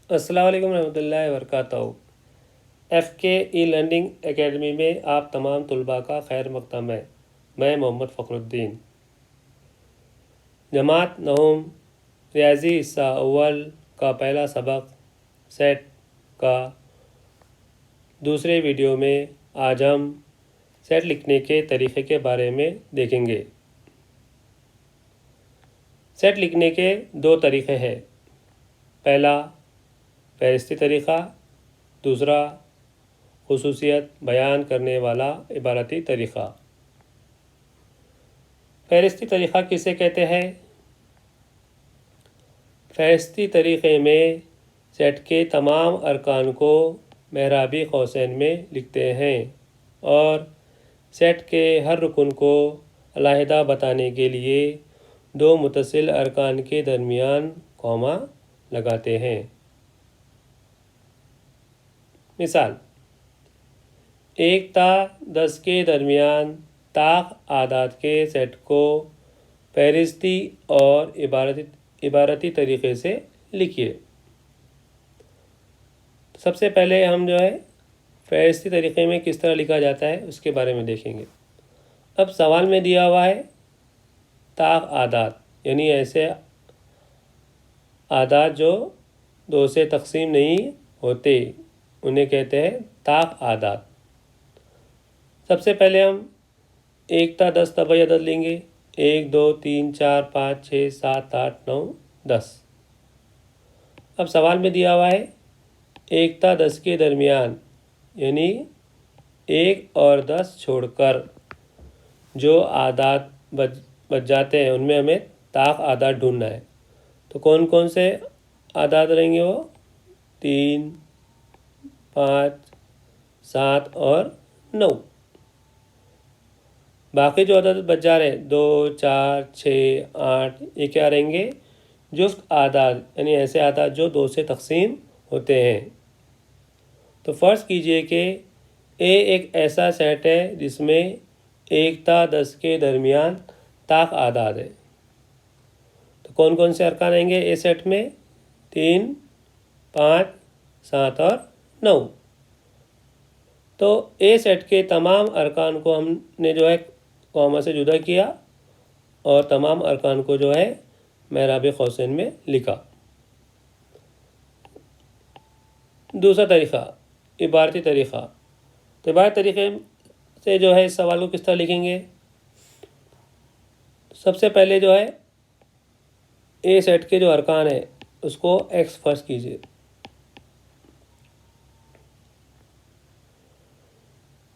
अस्सलाम वालेकुम रहमतुल्लाहि वबरकातुहू। FK ई लर्निंग एकेडमी में आप तमाम तलबा का खैर मक़दम है। मैं मोहम्मद फ़खरुद्दीन। जमात नहुम रियाज़ी हिस्सा अव्वल का पहला सबक सेट का दूसरे वीडियो में आज हम सेट लिखने के तरीक़े के बारे में देखेंगे। सेट लिखने के दो तरीक़े हैं। पहला फ़हरिस्ती तरीक़ा, दूसरा खुसूसियत बयान करने वाला इबारती तरीक़ा। फ़हरिस्ती तरीक़ा किसे कहते हैं? फ़हरिस्ती तरीक़े में सेट के तमाम अरकान को मेहराबी कौसैन में लिखते हैं और सेट के हर रुकन को अलहदा बताने के लिए दो मुतसिल अरकान के दरमियान कॉमा लगाते हैं। मिसाल, 1 ता 10 के दरमियान ताक आदाद के सेट को फ़हरिस्ती और इबारती तरीक़े से लिखिए। सबसे पहले हम फ़हरिस्ती तरीक़े में किस तरह लिखा जाता है उसके बारे में देखेंगे। अब सवाल में दिया हुआ है ताक आदाद, यानी ऐसे आदाद जो 2 से तकसीम नहीं होते उन्हें कहते हैं ताक आदाद। सबसे पहले हम 1 ता 10 तबाई अदद लेंगे। 1 2 3 4 5 6 7 8 9 10। अब सवाल में दिया हुआ है 1 ता 10 के दरमियान, यानी 1 और 10 छोड़कर जो आदाद बच जाते हैं उनमें हमें ताक आदाद ढूंढना है। तो कौन कौन से आदाद रहेंगे? वो 3 5 7 और 9। बाकी जो आदाद बच जा रहे हैं 2 4 6 8, ये क्या रहेंगे? जुफ्त आदाद, यानी ऐसे आदाद जो 2 से तकसीम होते हैं। तो फ़र्ज़ कीजिए कि ए एक ऐसा सेट है जिसमें 1 ता 10 के दरमियान ताक आदाद है। तो कौन कौन से अरकान आएंगे ए सेट में? 3 5 7 और 9। तो ए सेट के तमाम अरकान को हमने कॉमा से जुदा किया और तमाम अरकान को मेहराब कौसैन में लिखा। दूसरा तरीक़ा इबारती तरीक़ा। तो इबारती तरीक़े से इस सवाल को किस तरह लिखेंगे? सबसे पहले ए सेट के जो अरकान है उसको एक्स फ़र्ज़ कीजिए।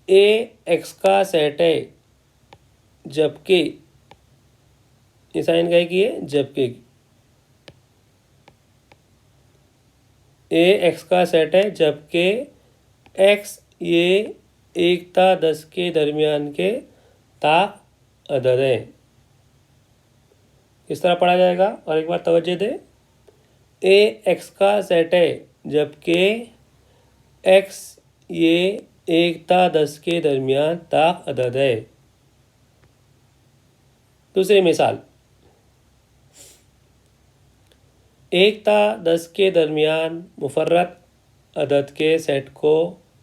ए एक्स का सेट है जबकि ये साइन क्या की है? जबकि ए एक्स का सेट है जबकि एक्स ये 1 ता 10 के दरमियान के ताक अदद है। किस तरह पढ़ा जाएगा? और एक बार तवज्जो दे। ए एक्स का सेट है जबकि एक्स ये 1 ता 10 के दरमियान ताक अदद है। दूसरी मिसाल, 1 ता 10 के दरमियान मुफर्रत अदद के सेट को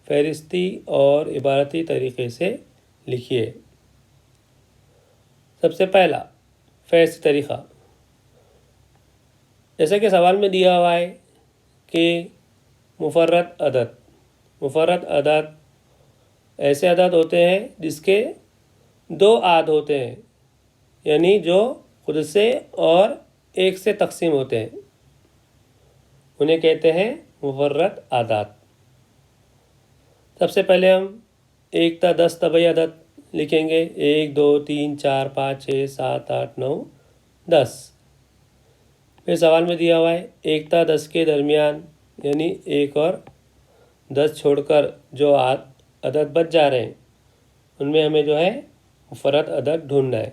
फ़हरिस्ती और इबारती तरीक़े से लिखिए। सबसे पहला फ़हरिस्ती तरीक़ा, जैसे कि सवाल में दिया हुआ है कि मुफर्रत अदद ऐसे अदद होते हैं जिसके 2 आद होते हैं, यानी जो खुद से और 1 से तकसीम होते हैं, उन्हें कहते हैं मुफर्रत आदाद। सबसे पहले हम 1 ता 10 तबाई अदद लिखेंगे। 1 2 3 4 5 6 7 8 9 10। फिर सवाल में दिया हुआ है 1 ता 10 के दरमियान, यानी 1 और 10 छोड़कर जो अदद बच जा रहे हैं उनमें हमें मुफर्रत अदद ढूंढना है।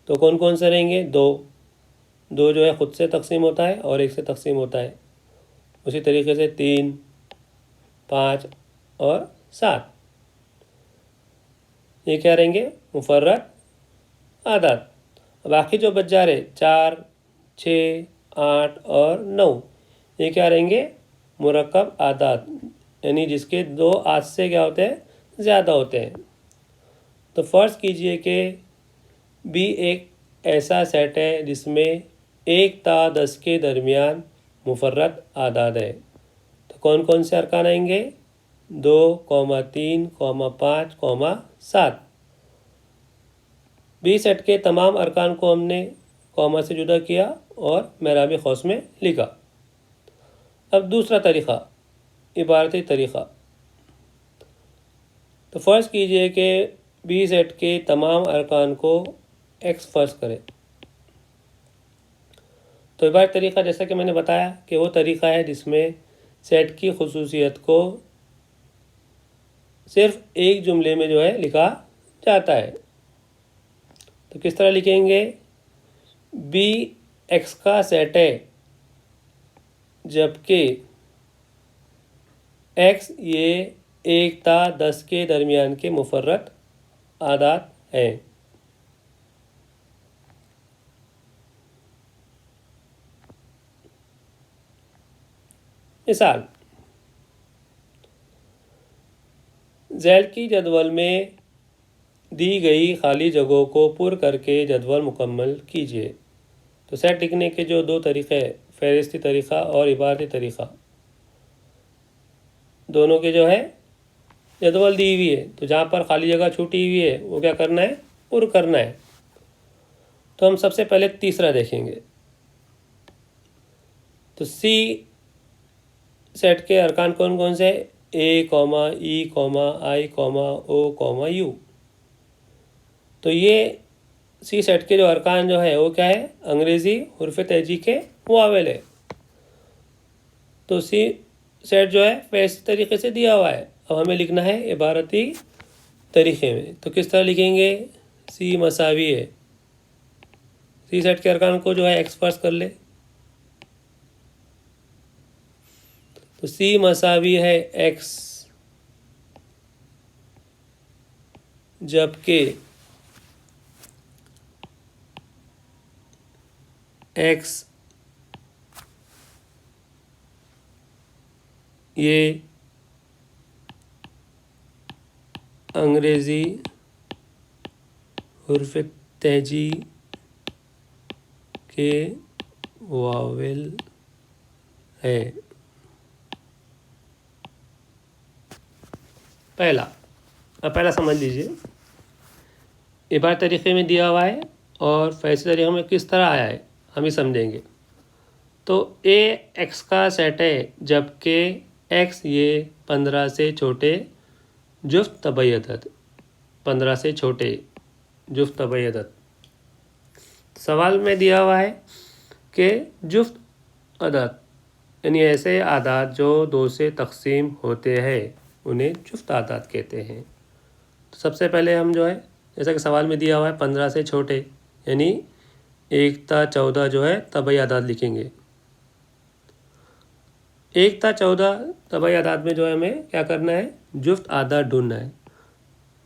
तो कौन कौन से रहेंगे? 2 खुद से तकसीम होता है और 1 से तकसीम होता है। उसी तरीके से 3 5 और 7, ये क्या रहेंगे? मुफर्रत आदाद। बाकी जो बच जा रहे 4 6 8 और 9, ये क्या रहेंगे, मुरक्कब आदात, यानी जिसके 2 आद से क्या होते हैं, ज़्यादा होते हैं। तो फ़र्ज़ कीजिए कि बी एक ऐसा सेट है जिसमें 1 ता 10 के दरमियान मुफर्रद आदाद है। तो कौन कौन से अरकान आएंगे, 2, 3, 5, 7। बी सेट के तमाम अरकान को हमने कॉमा से जुदा किया और मेराबी खौस में लिखा। अब दूसरा तरीक़ा, इबारती तरीक़ा। तो फ़र्ज़ कीजिए कि बी सेट के तमाम अरकान को एक्स फ़र्ज़ करें। तो इबारती तरीक़ा जैसा कि मैंने बताया कि वो तरीक़ा है जिसमें सेट की खुसूसियत को सिर्फ़ एक जुमले में जो है लिखा जाता है। तो किस तरह लिखेंगे, बी एक्स का सेट है जबकि एक्स ये 1 ता 10 के दरमियान के मुफर्रद आदात हैं। मिसाल, ज़ैल की जदवल में दी गई खाली जगहों को पुर करके जदवल मुकम्मल कीजिए। तो सेट लिखने के जो 2 तरीक़े, फ़हरिस्ती तरीक़ा और इबारती तरीक़ा, दोनों के जो है जदवल दी हुई है, तो जहाँ पर खाली जगह छूटी हुई है वो क्या करना है, पुर करना है। तो हम सबसे पहले तीसरा देखेंगे। तो सी सेट के अरकान कौन कौन से, ए, ई, आई, ओ, यू। तो ये सी सेट के जो अरकान जो है वो क्या है, अंग्रेज़ी हुर्फ़ तहजी के मुआविल है। तो सी सेट जो है वैसे तरीक़े से दिया हुआ है। अब हमें लिखना है इबारती तरीक़े में। तो किस तरह लिखेंगे, सी मसावी है, सी सेट के अरकान को जो है एक्स फ़र्ज़ कर ले। तो सी मसावी है एक्स जबकि एक्स ये अंग्रेज़ी हुर्फ़ तहजी के वाविल है। पहला समझ लीजिए, इबारती तरीक़े में दिया हुआ है और फ़हरिस्ती तरीक़े में किस तरह आया है हम ही समझेंगे। तो ए एक्स का सेट है जबकि एक्स ये 15 से छोटे जुफ्त तबई अदद, 15 से छोटे जुफ्त तबई अदद। सवाल में दिया हुआ है कि जुफ्त अदद यानी ऐसे आदाद जो 2 से तकसीम होते हैं उन्हें जुफ्त आदाद कहते हैं। तो सबसे पहले हम जो है, जैसा कि सवाल में दिया हुआ है 15 से छोटे, यानी 1 ता 14 जो है तबई आदाद लिखेंगे। 1 ता 14 तबई आदाद में जो है हमें क्या करना है, जुफ्त आदाद ढूंढना है।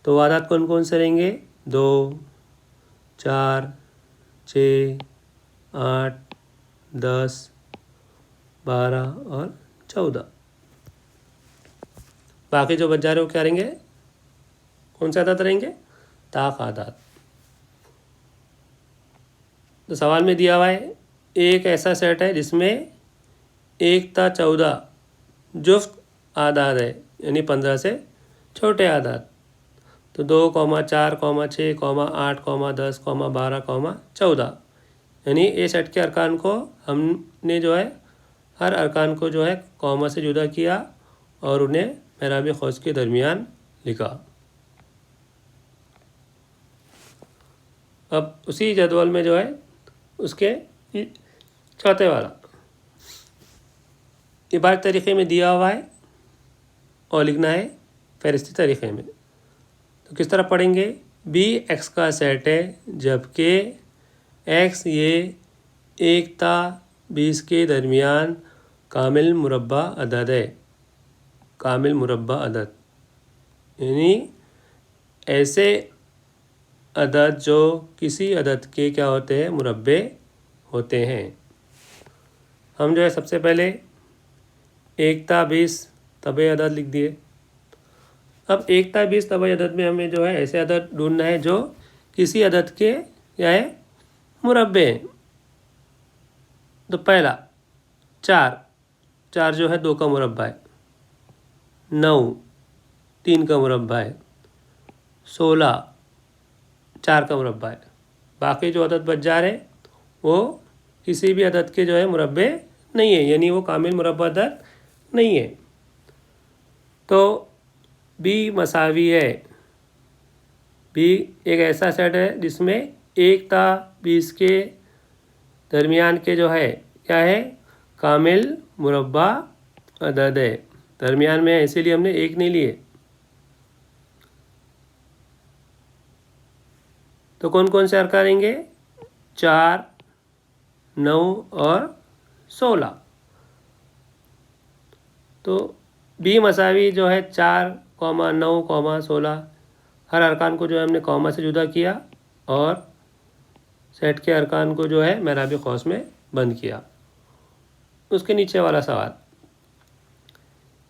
तो आदाद कौन कौन से रहेंगे, 2, 4, 6, 8, 10, 12 और 14। बाकी जो बच जा रहे हो क्या रहेंगे, कौन से आदाद रहेंगे, ताक आदाद। तो सवाल में दिया हुआ है एक ऐसा सेट है जिसमें 1 ता 14 जुफ्त आदाद है, यानी 15 से छोटे आदाद। तो 2, 4, 6, 8, 10, 12, 14, यानी ए सेट के अरकान को हमने जो है हर अरकान को जो है कॉमा से जुदा किया और उन्हें मेराबी खौस के दरमियान लिखा। अब उसी जदवल में जो है उसके चौथे वाला इबारती तरीक़े में दिया हुआ है और लिखना है फ़हरिस्ती तरीक़े में। तो किस तरह पढ़ेंगे, बी एक्स का सेट है जबकि एक्स ये 1 ता 20 के दरमियान कामिल मुरब्बा अदद है। कामिल मुरब्बा अदद यानी ऐसे अदद जो किसी अदद के क्या होते हैं, मुरब्बे होते हैं। हम जो है सबसे पहले एकता 20 तबई अदद लिख दिए। अब एकता 20 तबई अदद में हमें जो है ऐसे अदद ढूंढना है जो किसी अदद के क्या है मुरब्बे हैं। तो पहला 4, 4 जो है 2 का मुरब्बा है। 9 3 का मुरब्बा है। 16 4 का मुरब्बा है। बाकी जो अदद बच जा रहे वो किसी भी अदद के जो है मुरब्बे नहीं है, यानी वो कामिल मुरब्बा अदद नहीं है। तो बी मसावी है। बी एक ऐसा सेट है जिसमें 1 ता 20 के दरमियान के जो है क्या है कामिल मुरब्बा अदद है। दरमियान में है इसीलिए हमने 1 नहीं लिए। तो कौन कौन से अरकान आएंगे 4, 9 और 16। तो बी मसावी जो है 4, 9, 16 हर अरकान को जो है हमने कॉमा से जुदा किया और सेट के अरकान को जो है मेराबी खौस में बंद किया। उसके नीचे वाला सवाल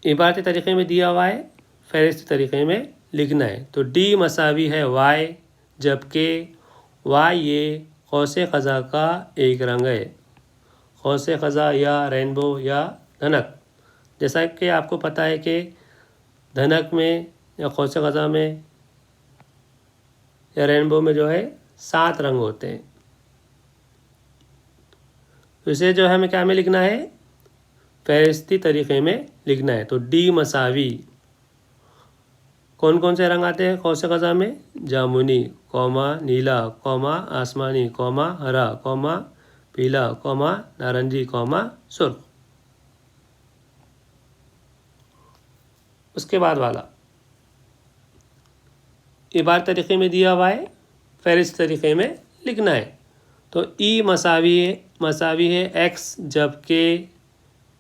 इबारती तरीक़े में दिया हुआ है, फ़हरिस्ती तरीक़े में लिखना है। तो डी मसावी है वाई, जबकि वाई ये कौस ख़ज़ा का एक रंग है। कौस ख़ज़ा या रेनबो या धनक, जैसा कि आपको पता है कि धनक में या कौस ख़ज़ा में या रेनबो में जो है 7 रंग होते हैं। तो इसे जो है हमें क्या में लिखना है फ़हरिस्ती तरीक़े में लिखना है। तो डी मसावी कौन कौन से रंग आते हैं कौस ख़ज़ा में जामुनी, कौमा नीला, कौमा आसमानी, कौमा हरा, कौमा पीला, कौमा नारंगी, कौमा सुर्ख। उसके बाद वाला इबारत तरीक़े में दिया हुआ है, फ़हरिस्त तरीक़े में लिखना है। तो ई मसावी है एक्स, जबकि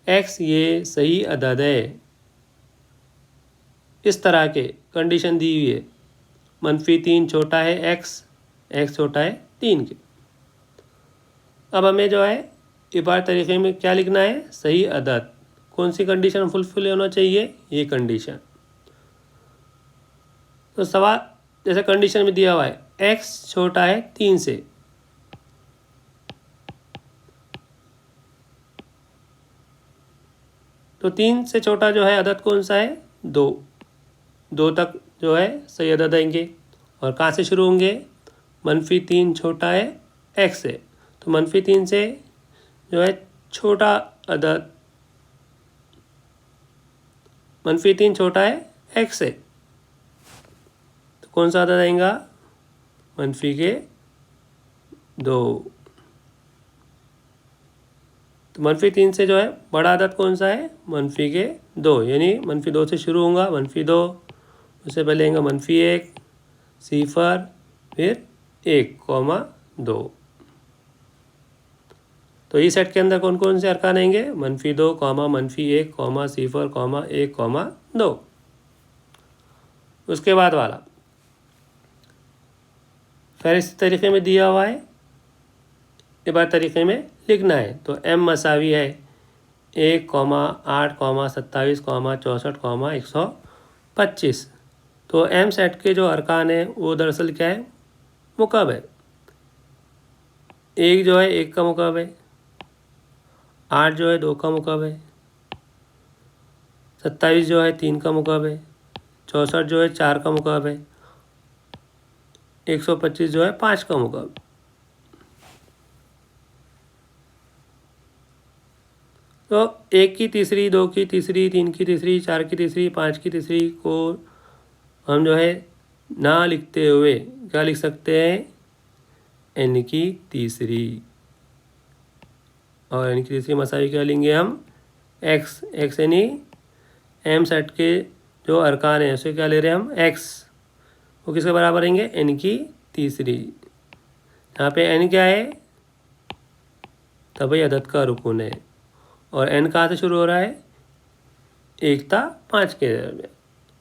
एक्स ये सही अदद है। इस तरह के कंडीशन दी हुई है -3 छोटा है एक्स, एक्स छोटा है 3 के। अब हमें जो है इबारत तरीक़े में क्या लिखना है सही अदद। कौन सी कंडीशन फुलफिल होना चाहिए ये कंडीशन। तो सवाल जैसे कंडीशन में दिया हुआ है एक्स छोटा है 3 से, तो 3 से छोटा जो है अदद कौन सा है 2, 2 तक जो है सही अदद आएंगे। और कहाँ से शुरू होंगे -3 छोटा है एक्स से, तो -3 से जो है छोटा अदद -3 छोटा है एक्स से, तो कौन सा अदद आएगा -2। तो -3 से जो है बड़ा अदद कौन सा है -2, यानी -2 से शुरू होगा -2, उससे पहले आएगा -1, 0, फिर 1, 2। तो इस सेट के अंदर कौन कौन से अरकान आएंगे -2, -1, 0, 1, 2। उसके बाद वाला फ़हरिस्त तरीक़े में दिया हुआ है, इबारत तरीक़े में लिखना है। तो एम मसावी है 1, 8, 27, 64, 125। तो एम सेट के जो अरकान हैं वो दरअसल क्या है मुकअब है। 1 जो है 1 का मुकअब है, 8 जो है 2 का मुकअब है, 27 जो है 3 का मुकअब है, 64 जो है 4 का मुकअब है, 125 जो है 5 का मुकअब। तो 1 की तीसरी, 2 की तीसरी, 3 की तीसरी, 4 की तीसरी, 5 की तीसरी को हम जो है ना लिखते हुए क्या लिख सकते हैं एन की तीसरी। और एन की तीसरी मसावी क्या लेंगे हम एक्स यानी एम सेट के जो अरकान हैं उसे क्या ले रहे हैं हम एक्स, वो किसके बराबर रहेंगे एन की तीसरी। यहाँ पे एन क्या है तबई अदद का रुकन है और एन कहाँ से शुरू हो रहा है 1 ता 5 के दरमियान।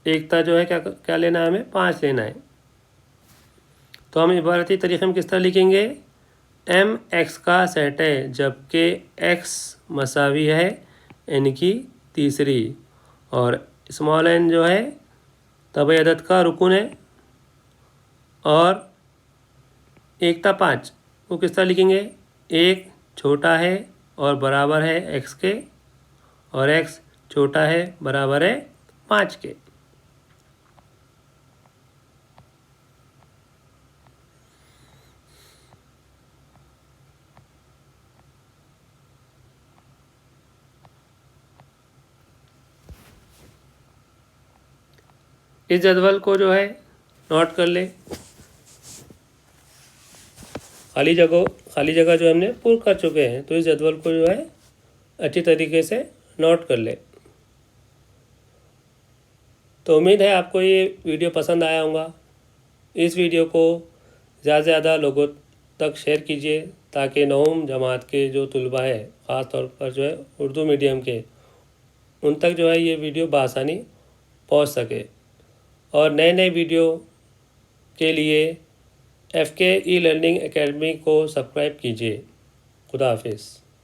1 ता जो है क्या लेना है हमें 5 लेना है। तो हम इबारती तरीक़े में किस तरह लिखेंगे m x का सेट है जबकि x मसावी है n की तीसरी, और स्मॉल n जो है तबई अदद का रुकन है। और एकता 5 वो किस तरह लिखेंगे? 1 छोटा है और बराबर है x के, और x छोटा है बराबर है 5 के। इस जदवल को जो है नोट कर ले। खाली जगह जो हमने पूर्ण कर चुके हैं, तो इस जदवल को जो है अच्छी तरीके से नोट कर ले। तो उम्मीद है आपको ये वीडियो पसंद आया होगा। इस वीडियो को ज़्यादा से ज़्यादा लोगों तक शेयर कीजिए, ताकि नौम जमात के जो तलबा है, ख़ास तौर पर जो है उर्दू मीडियम के, उन तक जो है ये वीडियो बआसानी पहुंच सके। और नए नए वीडियो के लिए FK ई लर्निंग एकेडमी को सब्सक्राइब कीजिए। खुदा हाफिज़।